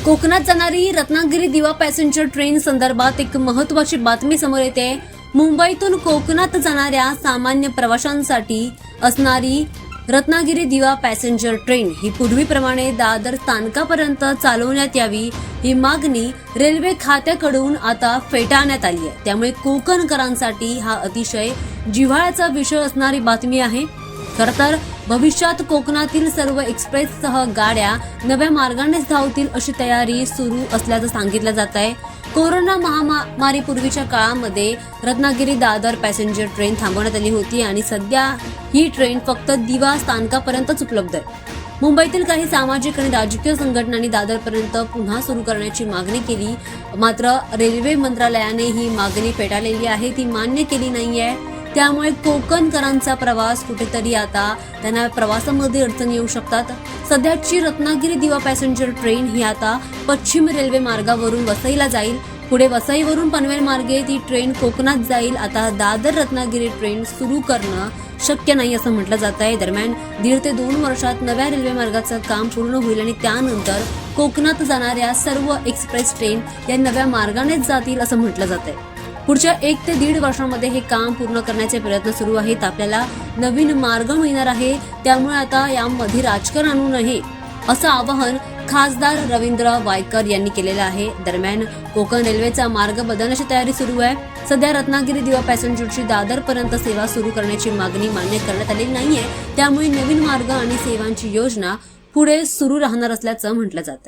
कोकणात जाणारी रत्नागिरी दिवा पॅसेंजर ट्रेन संदर्भात एक महत्त्वाची बातमी समोर येते। मुंबईतून कोकणात जाणाऱ्या सामान्य प्रवाशांसाठी असणारी रत्नागिरी दिवा पॅसेंजर ट्रेन ही पूर्वीप्रमाणे दादर स्थानकापर्यंत चालवण्यात यावी ही मागणी रेल्वे खात्याकडून आता फेटाळण्यात आली आहे। त्यामुळे कोकणकरांसाठी हा अतिशय जिव्हाळ्याचा विषय असणारी बातमी आहे। खरं तर भविष्यात कोकणातील सर्व एक्सप्रेससह गाड्या नव्या मार्गानेच धावतील अशी तयारी सुरू असल्याचं सांगितलं जात आहे। कोरोना महामारीपूर्वीच्या काळामध्ये रत्नागिरी दादर पॅसेंजर ट्रेन थांबवण्यात आली होती आणि सध्या ही ट्रेन फक्त दिवा स्थानकापर्यंतच उपलब्ध आहे। मुंबईतील काही सामाजिक आणि राजकीय संघटनांनी दादरपर्यंत पुन्हा सुरू करण्याची मागणी केली, मात्र रेल्वे मंत्रालयाने ही मागणी फेटाळलेली आहे, ती मान्य केली नाहीये। त्यामुळे कोकणकरांचा प्रवास कुठेतरी आता त्यांना प्रवासामध्ये अडचणी येऊ शकतात। सध्याची रत्नागिरी दिवा पॅसेंजर ट्रेन ही आता पश्चिम रेल्वे मार्गावरून वसईला जाईल, पुढे वसईवरून पनवेल मार्गे ती ट्रेन कोकणात जाईल। आता दादर रत्नागिरी ट्रेन सुरू करणं शक्य नाही असं म्हटलं जात आहे। दरम्यान 1.5 ते 2 वर्षात नव्या रेल्वे मार्गाचं काम पूर्ण होईल आणि त्यानंतर कोकणात जाणाऱ्या सर्व एक्सप्रेस ट्रेन या नव्या मार्गानेच जातील असं म्हटलं जात आहे। पुढच्या 1 ते 1.5 वर्षांमध्ये हे काम पूर्ण करण्याचे प्रयत्न सुरू आहेत। आपल्याला नवीन मार्ग मिळणार आहे, त्यामुळे आता यामध्ये राजकारण आणू नये असं आवाहन खासदार रवींद्र वायकर यांनी केलेलं आहे। दरम्यान कोकण रेल्वेचा मार्ग बदलण्याची तयारी सुरू आहे। सध्या रत्नागिरी दिवा पॅसेंजरची दादरपर्यंत सेवा सुरू करण्याची मागणी मान्य करण्यात आलेली नाहीये, त्यामुळे नवीन मार्ग आणि सेवांची योजना पुढे सुरू राहणार असल्याचं म्हटलं जातं।